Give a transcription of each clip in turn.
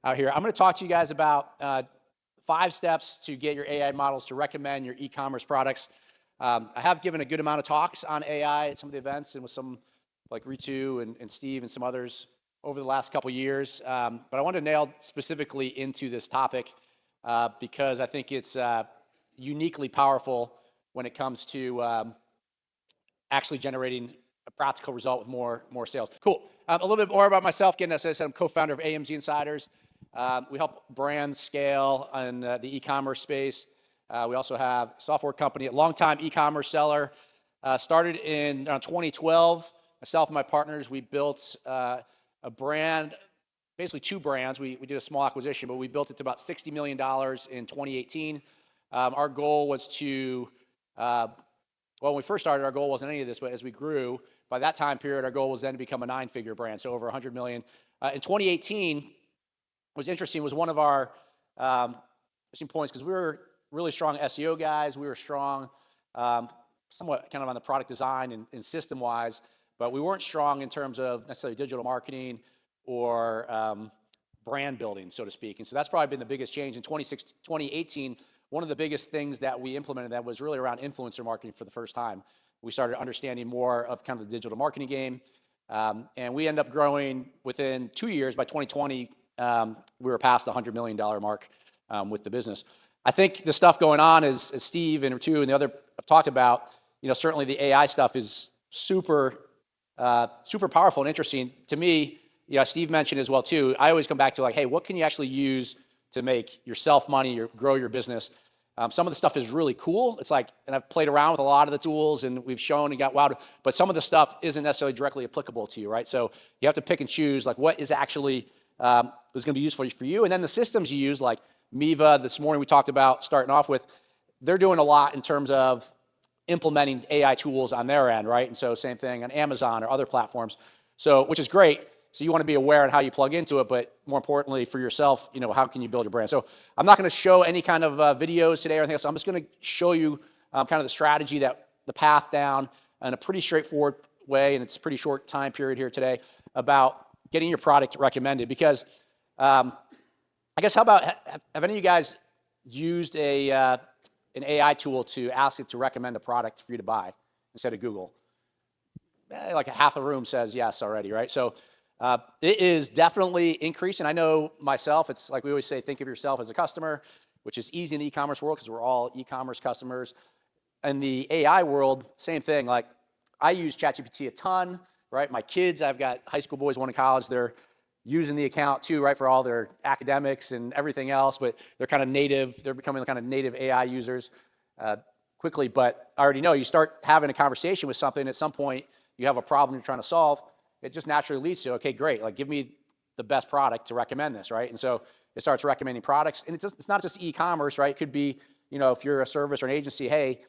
out here. I'm going to talk to you guys about 5 steps to get your AI models to recommend your e-commerce products. I have given a good amount of talks on AI at some of the events and with some like Ritu and Steve and some others over the last couple years. But I wanted to nail specifically into this topic because I think it's uniquely powerful when it comes to actually generating a practical result with more sales. Cool. A little bit more about myself. Again, as I said, I'm co-founder of AMZ Insiders. We help brands scale in the e-commerce space. We also have a software company, a longtime e-commerce seller. Started in 2012. Myself and my partners, we built a brand, basically 2 brands. We did a small acquisition, but we built it to about $60 million in 2018. Our goal was to, well, when we first started, our goal wasn't any of this, but as we grew, by that time period, our goal was then to become a 9-figure brand, so over 100 million. In 2018, what was interesting was one of our interesting points, because we were really strong SEO guys. We were strong, somewhat kind of on the product design and system-wise, but we weren't strong in terms of necessarily digital marketing or brand building, so to speak. And so that's probably been the biggest change. In 2018, one of the biggest things that we implemented that was really around influencer marketing for the first time. We started understanding more of kind of the digital marketing game. And we ended up growing within 2 years. By 2020, we were past the $100 million mark with the business. I think the stuff going on is, as Steve and Ritu and the other have talked about, certainly the AI stuff is super powerful and interesting. To me, Steve mentioned as well too, I always come back to like, hey, what can you actually use to make yourself money or grow your business? Some of the stuff is really cool. It's like, and I've played around with a lot of the tools and we've shown and got wowed, but some of the stuff isn't necessarily directly applicable to you, right? So you have to pick and choose like what is actually is going to be useful for you. And then the systems you use, like Miva, this morning we talked about starting off with, they're doing a lot in terms of implementing AI tools on their end, right? And so same thing on Amazon or other platforms. So, which is great. So you want to be aware of how you plug into it, but more importantly for yourself, how can you build your brand? So I'm not going to show any kind of videos today or anything else. I'm just going to show you kind of the strategy, the path down in a pretty straightforward way, and it's a pretty short time period here today, about getting your product recommended. Because I guess have any of you guys used an AI tool to ask it to recommend a product for you to buy instead of Google? Like half the room says yes already, right? So it is definitely increasing. I know myself, it's like we always say, think of yourself as a customer, which is easy in the e-commerce world because we're all e-commerce customers. In the AI world, same thing. Like I use ChatGPT a ton, right? My kids, I've got high school boys, one in college, they're using the account too, right, for all their academics and everything else, but they're kind of native, they're becoming kind of native AI users quickly. But I already know you start having a conversation with something, at some point you have a problem you're trying to solve, it just naturally leads to, okay, great, like give me the best product to recommend this, right? And so it starts recommending products, and it's not just e-commerce, right? It could be, if you're a service or an agency, hey,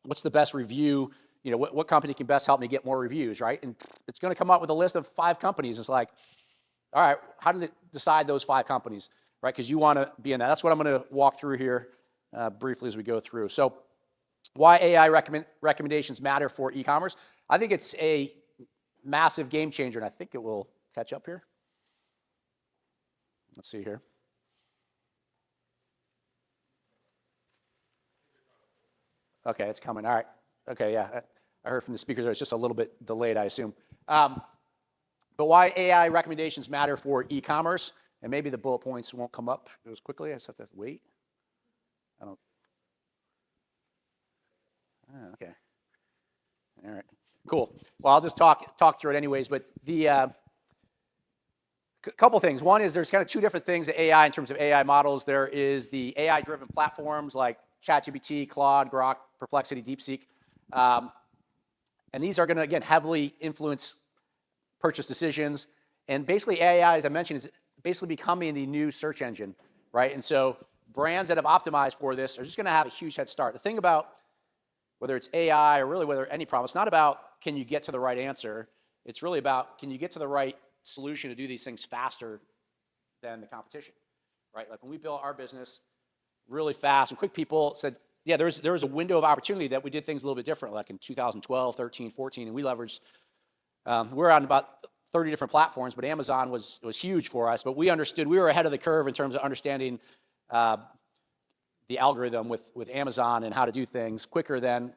what's the best review? What company can best help me get more reviews, right? And it's going to come up with a list of 5 companies. It's like, all right, how do they decide those 5 companies, right? Because you want to be in that. That's what I'm going to walk through here briefly as we go through. So why AI recommendations matter for e-commerce. I think it's a massive game changer, and I think it will catch up here. Let's see here. Okay, it's coming. All right. Okay, yeah. I heard from the speakers it's just a little bit delayed, I assume. But why AI recommendations matter for e-commerce, and maybe the bullet points won't come up as quickly. I just have to wait. Okay. All right. Cool. Well, I'll just talk through it anyways. But the couple things. One is there's kind of 2 different things at AI in terms of AI models. There is the AI-driven platforms like ChatGPT, Claude, Grok, Perplexity, DeepSeek. And these are going to, again, heavily influence purchase decisions. And basically AI, as I mentioned, is basically becoming the new search engine, right? And so brands that have optimized for this are just going to have a huge head start. The thing about whether it's AI or really whether any problem, it's not about can you get to the right answer. It's really about can you get to the right solution to do these things faster than the competition, right? Like when we built our business really fast and quick, people said, yeah, there was a window of opportunity that we did things a little bit different, like in 2012, 13, 14, and we leveraged, we're on about 30 different platforms, but Amazon was huge for us. But we understood, we were ahead of the curve in terms of understanding the algorithm with Amazon and how to do things quicker than,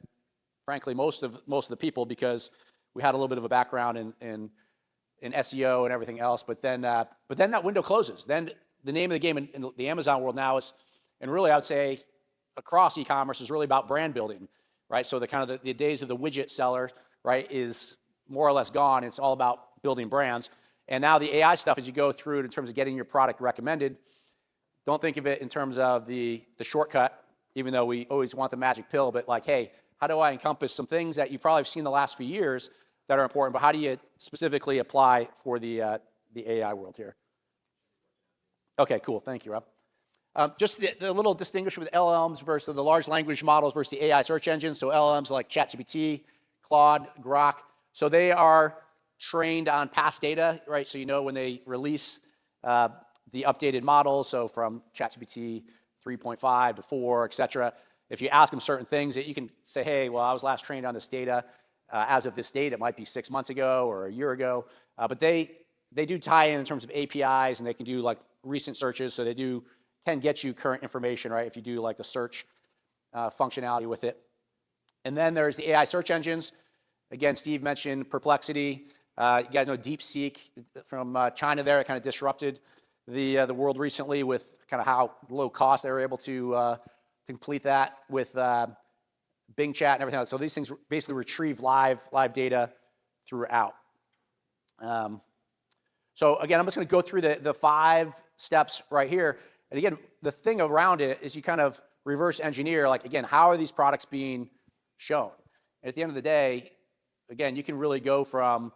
frankly, most of the people, because we had a little bit of a background in SEO and everything else. But then that window closes. Then the name of the game in the Amazon world now is, and really I would say across e-commerce, is really about brand building, right? So the kind of the days of the widget seller, right, is more or less gone. It's all about building brands. And now the AI stuff, as you go through it in terms of getting your product recommended, don't think of it in terms of the shortcut, even though we always want the magic pill, but like, hey, how do I encompass some things that you probably have seen the last few years that are important, but how do you specifically apply for the AI world here? Okay, cool. Thank you, Rob. Just the little distinguishment with LLMs versus the large language models versus the AI search engines. So LLMs like ChatGPT, Claude, Grok. So they are trained on past data, right? So you know when they release the updated models, so from ChatGPT 3.5 to 4, et cetera, if you ask them certain things, that you can say, hey, well, I was last trained on this data as of this date. It might be 6 months ago or a year ago. But they do tie in terms of APIs, and they can do like recent searches. So they can get you current information, right, if you do like the search functionality with it. And then there's the AI search engines. Again, Steve mentioned Perplexity. You guys know DeepSeek from China there. It kind of disrupted the world recently with kind of how low cost they were able to complete that with Bing Chat and everything else. So these things basically retrieve live data throughout. So again, I'm just going to go through the 5 steps right here. And again, the thing around it is you kind of reverse engineer, like, again, how are these products being shown? And at the end of the day, again, you can really go from,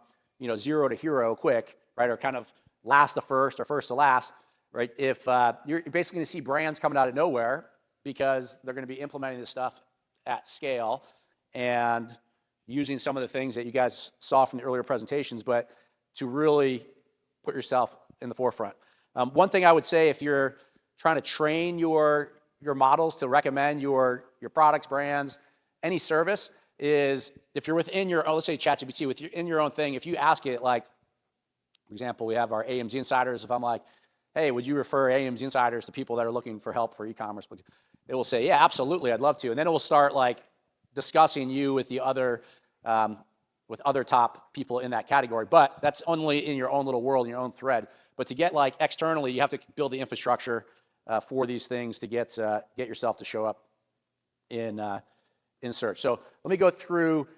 0 to hero quick, right? Or kind of last to first or first to last, right? If you're basically going to see brands coming out of nowhere because they're going to be implementing this stuff at scale and using some of the things that you guys saw from the earlier presentations, but to really put yourself in the forefront. One thing I would say, if you're trying to train your models to recommend your products, brands, any service, is if you're within your, let's say ChatGPT, within your own thing, if you ask it, like, for example, we have our AMZ Insiders. If I'm like, hey, would you refer AMZ Insiders to people that are looking for help for e-commerce? It will say, yeah, absolutely, I'd love to. And then it will start like discussing you with the other, with other top people in that category. But that's only in your own little world, in your own thread. But to get like externally, you have to build the infrastructure for these things to get yourself to show up in search. So let me go through,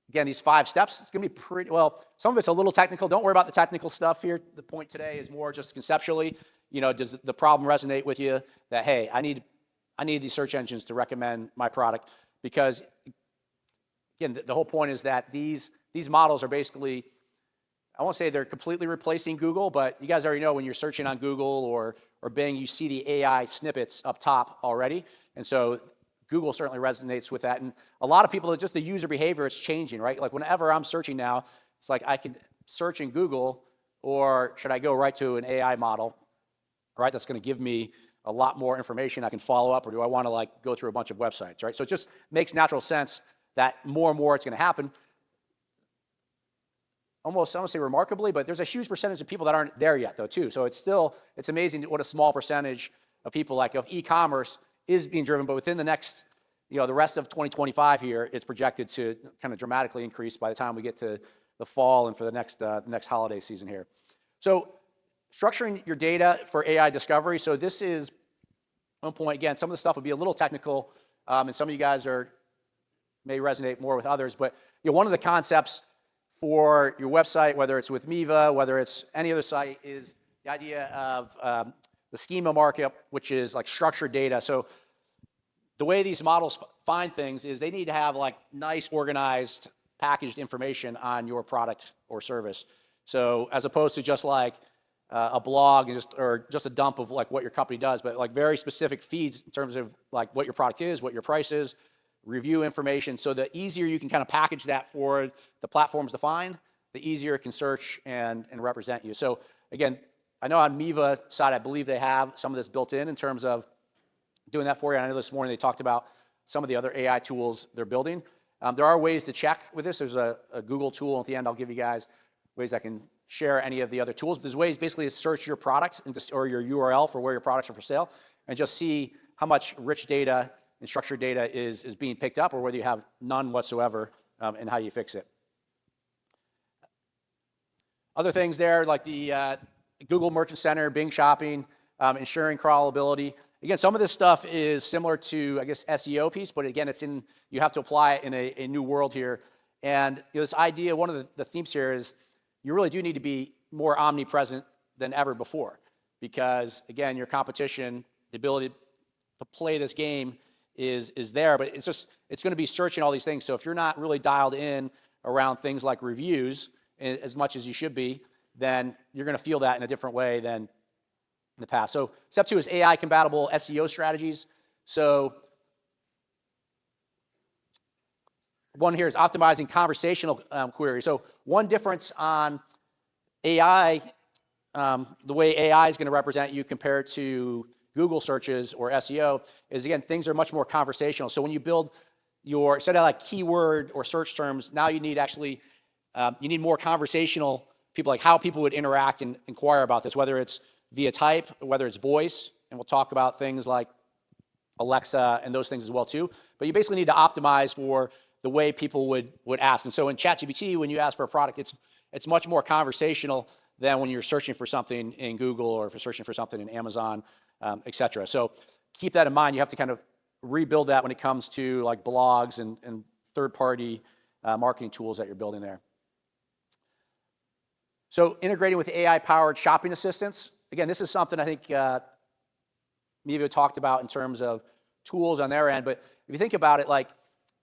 again, these 5 steps. It's going to be pretty, well, some of it's a little technical. Don't worry about the technical stuff here. The point today is more just conceptually, does the problem resonate with you that, hey, I need these search engines to recommend my product? Because, again, the whole point is that these models are basically, I won't say they're completely replacing Google, but you guys already know when you're searching on Google or Bing, you see the AI snippets up top already. And so Google certainly resonates with that. And a lot of people, just the user behavior is changing, right? Like whenever I'm searching now, it's like I can search in Google, or should I go right to an AI model, right? That's going to give me a lot more information I can follow up, or do I want to like go through a bunch of websites, right? So it just makes natural sense that more and more it's going to happen. Almost, I don't say remarkably, but there's a huge percentage of people that aren't there yet, though, too. So it's amazing what a small percentage of people, like of e-commerce, is being driven. But within the next, the rest of 2025 here, it's projected to kind of dramatically increase by the time we get to the fall and for the next holiday season here. So structuring your data for AI discovery. So this is one point. Again, some of the stuff will be a little technical, and some of you guys may resonate more with others. But one of the concepts for your website, whether it's with Miva, whether it's any other site, is the idea of the schema markup, which is like structured data. So the way these models find things is they need to have like nice, organized, packaged information on your product or service. So as opposed to just like a blog or just a dump of like what your company does, but like very specific feeds in terms of like what your product is, what your price is, review information. So the easier you can kind of package that for the platforms to find, the easier it can search and represent you. So again, I know on Miva side, I believe they have some of this built in terms of doing that for you. I know this morning they talked about some of the other AI tools they're building. There are ways to check with this. There's a Google tool. At the end, I'll give you guys ways that can share any of the other tools. There's ways basically to search your product or your URL for where your products are for sale and just see how much rich data and structured data is being picked up or whether you have none whatsoever, and how you fix it. Other things there like the Google Merchant Center, Bing Shopping, ensuring crawlability. Again, some of this stuff is similar to, I guess, SEO piece, but again, you have to apply it in a new world here. And this idea, one of the themes here is you really do need to be more omnipresent than ever before because, again, your competition, the ability to play this game is there, but it's going to be searching all these things. So if you're not really dialed in around things like reviews as much as you should be, then you're going to feel that in a different way than in the past. So step 2 is AI-compatible SEO strategies. So one here is optimizing conversational queries. So one difference on AI, the way AI is going to represent you compared to Google searches or SEO is, again, things are much more conversational. So when you build instead of like keyword or search terms, now you need you need more conversational people, like how people would interact and inquire about this, whether it's via type, whether it's voice, and we'll talk about things like Alexa and those things as well too. But you basically need to optimize for the way people would ask. And so in ChatGPT, when you ask for a product, it's much more conversational than when you're searching for something in Google or if you're searching for something in Amazon, et cetera. So keep that in mind. You have to kind of rebuild that when it comes to like blogs and third-party marketing tools that you're building there. So integrating with AI-powered shopping assistants. Again, this is something I think Miva talked about in terms of tools on their end. But if you think about it, like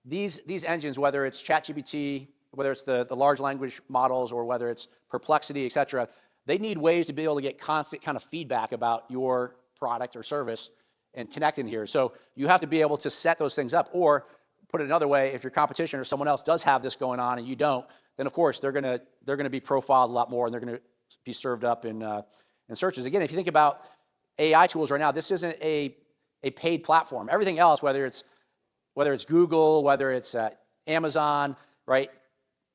these engines, whether it's ChatGPT, whether it's the large language models, or whether it's Perplexity, et cetera, they need ways to be able to get constant kind of feedback about your product or service and connect in here. So you have to be able to set those things up, or put it another way, if your competition or someone else does have this going on and you don't, then of course they're gonna be profiled a lot more and they're gonna be served up in searches. Again, if you think about AI tools right now, this isn't a paid platform. Everything else, whether it's Google, whether it's Amazon, right?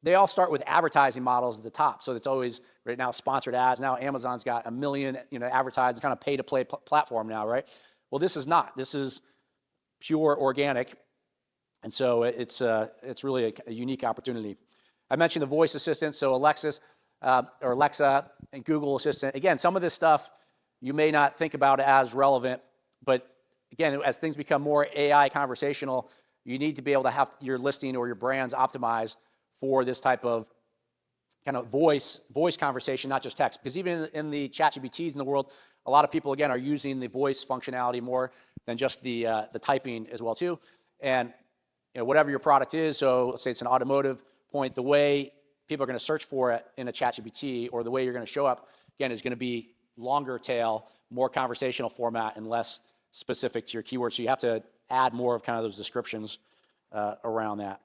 They all start with advertising models at the top. So it's always right now sponsored ads. Now Amazon's got 1 million, advertised, kind of pay to play platform now, right? Well, this is not. This is pure organic, and so it's really a unique opportunity. I mentioned the voice assistant, so Alexa and Google Assistant. Again, some of this stuff you may not think about as relevant, but again, as things become more AI conversational, you need to be able to have your listing or your brands optimized for this type of kind of voice conversation, not just text. Because even in the ChatGPTs in the world, a lot of people, again, are using the voice functionality more than just the typing as well too. And whatever your product is, so let's say it's an automotive point, the way people are going to search for it in a ChatGPT, or the way you're going to show up, again, is going to be longer tail, more conversational format, and less specific to your keywords. So you have to add more of kind of those descriptions around that.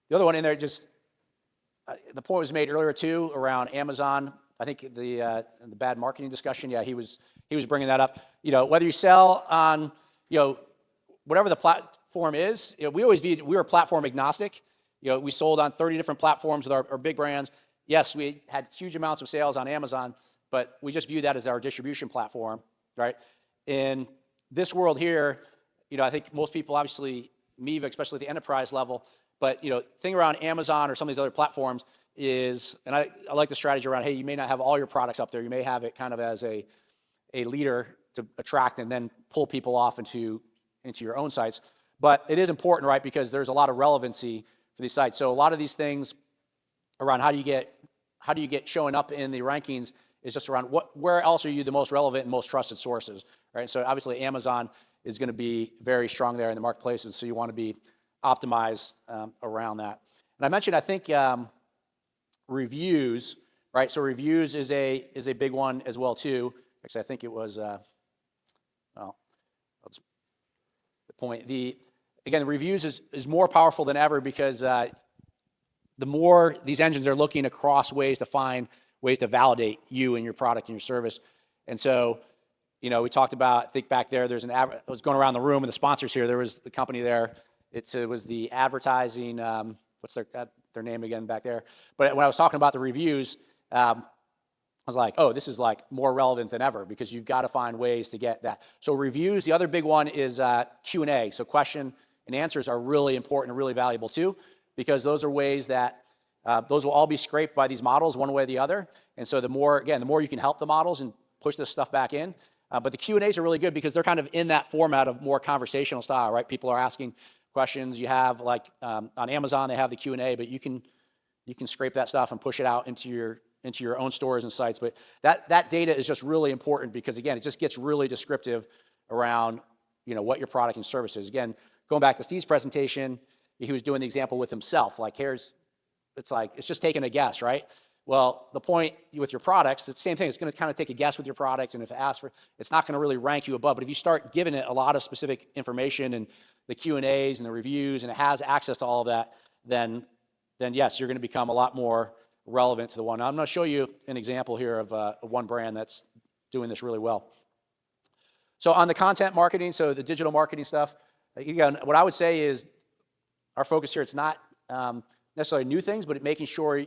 The other one in there, just the point was made earlier too around Amazon. I think the bad marketing discussion. Yeah, he was bringing that up. Whether you sell on whatever the platform is, we always viewed we were platform agnostic. We sold on 30 different platforms with our big brands. Yes, we had huge amounts of sales on Amazon, but we just view that as our distribution platform, right? In this world here, I think most people, obviously, Miva, especially at the enterprise level, but thing around Amazon or some of these other platforms is, and I like the strategy around, hey, you may not have all your products up there. You may have it kind of as a leader to attract and then pull people off into your own sites. But it is important, right? Because there's a lot of relevancy for these sites. So a lot of these things around how do you get showing up in the rankings is just around where else are you the most relevant and most trusted sources, right? So obviously Amazon is going to be very strong there in the marketplaces. So you want to be optimized around that. And I mentioned, I think, reviews, right? So reviews is a big one as well too. Actually, I think it was, the point. Again, reviews is more powerful than ever because the more these engines are looking across ways to find ways to validate you and your product and your service. And so, we talked about, I think back there, I was going around the room and the sponsors here, there was the company there. It was the advertising, what's their name again back there? But when I was talking about the reviews, I was like, oh, this is like more relevant than ever because you've got to find ways to get that. So reviews, the other big one is Q&A. So question and answers are really important and really valuable too, because those are ways that those will all be scraped by these models one way or the other. And so the more you can help the models and push this stuff back in. But the Q&As are really good because they're kind of in that format of more conversational style, right? People are asking questions. You have like on Amazon, they have the Q&A, but you can scrape that stuff and push it out into your own stores and sites. But that data is just really important because, again, it just gets really descriptive around, what your product and service is. Again, going back to Steve's presentation, he was doing the example with himself. Like, it's just taking a guess, right? Well, the point with your products, it's the same thing. It's going to kind of take a guess with your product, and if it asks for, it's not going to really rank you above. But if you start giving it a lot of specific information and the Q&As and the reviews, and it has access to all of that, then yes, you're going to become a lot more relevant to the one. Now, I'm going to show you an example here of one brand that's doing this really well. So on the content marketing, so the digital marketing stuff, again, what I would say is our focus here, it's not necessarily new things, but making sure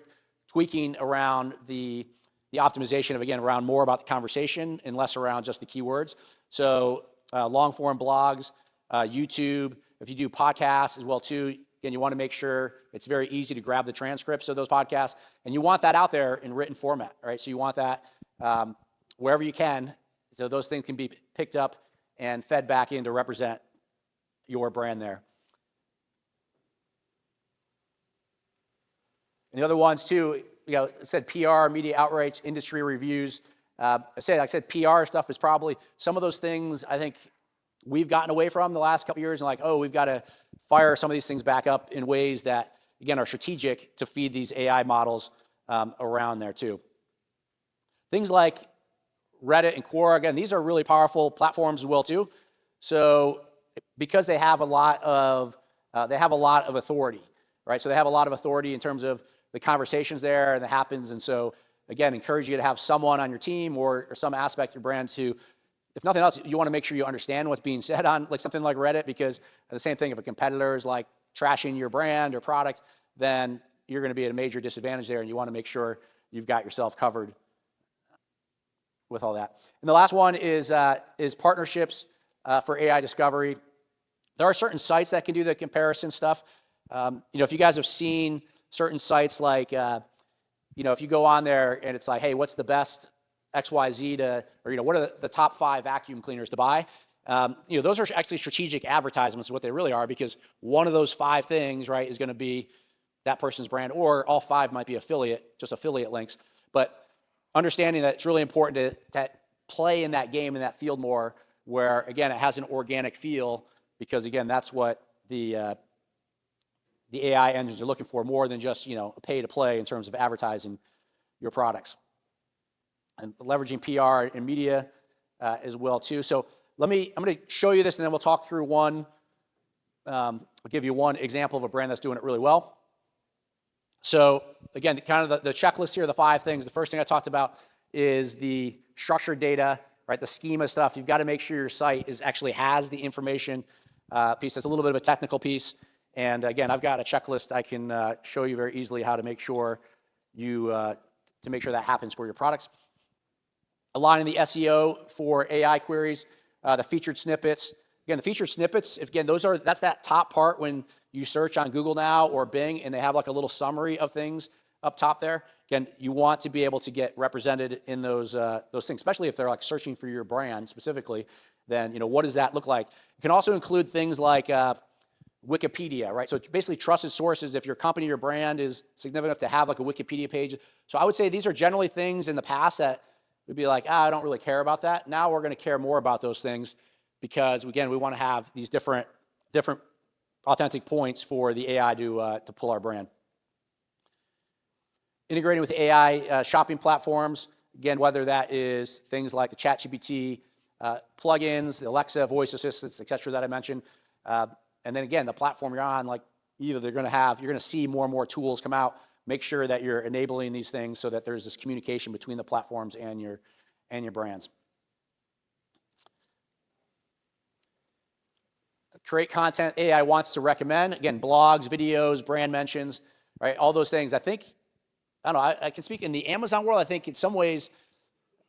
tweaking around the optimization of, again, around more about the conversation and less around just the keywords. So long form blogs, YouTube, if you do podcasts as well too, again, you want to make sure it's very easy to grab the transcripts of those podcasts, and you want that out there in written format, right? So you want that wherever you can, so those things can be picked up and fed back in to represent your brand there. And the other ones too, I said PR, media outreach, industry reviews. I said PR stuff is probably some of those things I think we've gotten away from the last couple of years, and like, oh, we've got to fire some of these things back up in ways that, again, are strategic to feed these AI models around there too. Things like Reddit and Quora, again, these are really powerful platforms as well too. So because they have a lot of authority, right? So they have a lot of authority in terms of the conversations there and that happens. And so again, encourage you to have someone on your team or some aspect of your brand to, if nothing else, you want to make sure you understand what's being said on like something like Reddit, because the same thing, if a competitor is like trashing your brand or product, then you're going to be at a major disadvantage there, and you want to make sure you've got yourself covered with all that. And the last one is partnerships for AI discovery. There are certain sites that can do the comparison stuff. If you guys have seen certain sites like, if you go on there and it's like, hey, what's the best XYZ what are the top 5 vacuum cleaners to buy? Those are actually strategic advertisements, what they really are, because one of those 5 things, right, is going to be that person's brand, or all 5 might be affiliate links. But understanding that it's really important to play in that game, in that field more, where, again, it has an organic feel, because, again, that's what the AI engines are looking for, more than just, a pay to play in terms of advertising your products. And leveraging PR and media as well too. So I'm going to show you this, and then we'll talk through one. I'll give you one example of a brand that's doing it really well. So again, kind of the checklist here, the 5 things. The first thing I talked about is the structured data, right? The schema stuff. You've got to make sure your site actually has the information piece. That's a little bit of a technical piece. And again, I've got a checklist I can show you very easily how to make sure that happens for your products. Aligning the SEO for AI queries, the featured snippets. Again, the featured snippets, that's that top part when you search on Google now or Bing, and they have like a little summary of things up top there. Again, you want to be able to get represented in those things, especially if they're like searching for your brand specifically. Then what does that look like? You can also include things like Wikipedia, right? So it's basically trusted sources. If your company, your brand is significant enough to have like a Wikipedia page. So I would say these are generally things in the past that we'd be like, I don't really care about that. Now we're going to care more about those things, because, again, we want to have these different authentic points for the AI to pull our brand. Integrating with AI shopping platforms, again, whether that is things like the ChatGPT plugins, the Alexa voice assistants, et cetera, that I mentioned. And then again, the platform you're on, like either you're going to see more and more tools come out. Make sure that you're enabling these things so that there's this communication between the platforms and your brands. Create content AI wants to recommend. Again, blogs, videos, brand mentions. right? All those things. I think, I don't know, I can speak in the Amazon world. I think in some ways,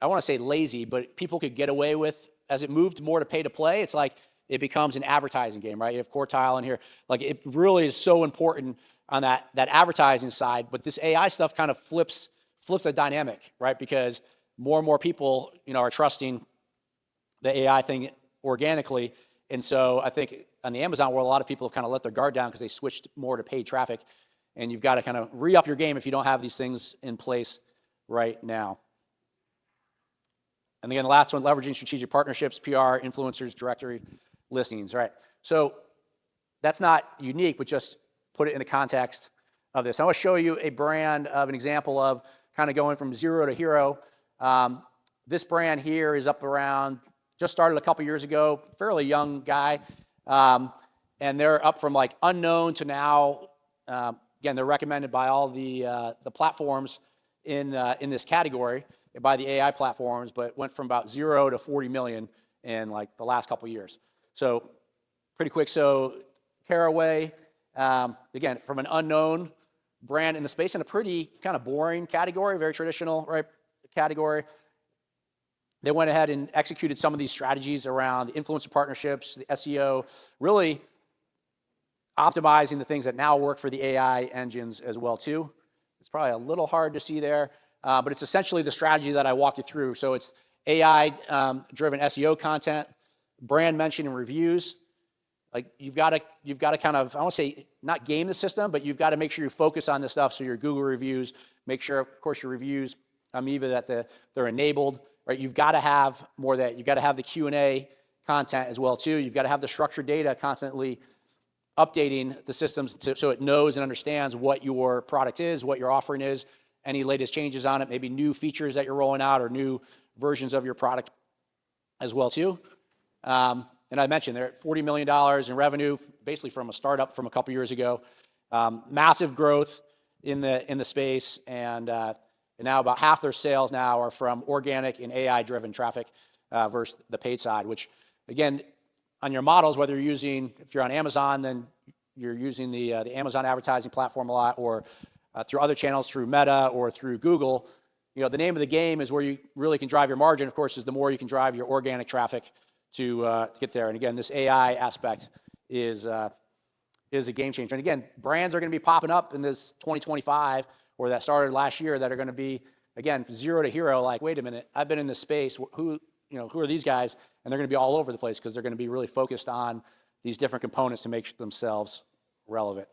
I want to say lazy, but people could get away with, as it moved more to pay to play, it's like it becomes an advertising game, right? You have Quartile in here. Like it really is so important on that advertising side, but this AI stuff kind of flips the dynamic, right? Because more and more people, are trusting the AI thing organically. And so I think on the Amazon world, a lot of people have kind of let their guard down because they switched more to paid traffic. And you've got to kind of re-up your game if you don't have these things in place right now. And again, the last one, leveraging strategic partnerships, PR, influencers, directory listings, right? So that's not unique, but just put it in the context of this. I want to show you a brand of an example of kind of going from zero to hero. This brand here is up around, just started a couple years ago, fairly young guy. And they're up from like unknown to now, again, they're recommended by all the platforms in this category, by the AI platforms, but went from about 0 to 40 million in like the last couple years. So pretty quick. So Caraway, again, from an unknown brand in the space in a pretty kind of boring category, very traditional, right, category. They went ahead and executed some of these strategies around the influencer partnerships, the SEO, really optimizing the things that now work for the AI engines as well too. It's probably a little hard to see there, but it's essentially the strategy that I walked you through. So it's AI-driven SEO content, brand mention and reviews. Like you've got to kind of, I won't say not game the system, but you've got to make sure you focus on this stuff. So your Google reviews, make sure, of course, your reviews on Miva that they're enabled, right? You've got to have more of that. You've got to have the Q&A content as well too. You've got to have the structured data constantly updating the systems so it knows and understands what your product is, what your offering is, any latest changes on it, maybe new features that you're rolling out or new versions of your product as well too. And I mentioned they're at $40 million in revenue, basically from a startup from a couple years ago. Massive growth in the space, and now about half their sales now are from organic and AI-driven traffic versus the paid side, which again, on your models, whether you're using, if you're on Amazon, then you're using the Amazon advertising platform a lot, or through other channels, through Meta or through Google. The name of the game is where you really can drive your margin, of course, is the more you can drive your organic traffic to get there. And again, this AI aspect is a game changer. And again, brands are going to be popping up in this 2025, or that started last year, that are going to be, again, zero to hero. Like, wait a minute, I've been in this space. Who are these guys? And they're going to be all over the place because they're going to be really focused on these different components to make themselves relevant.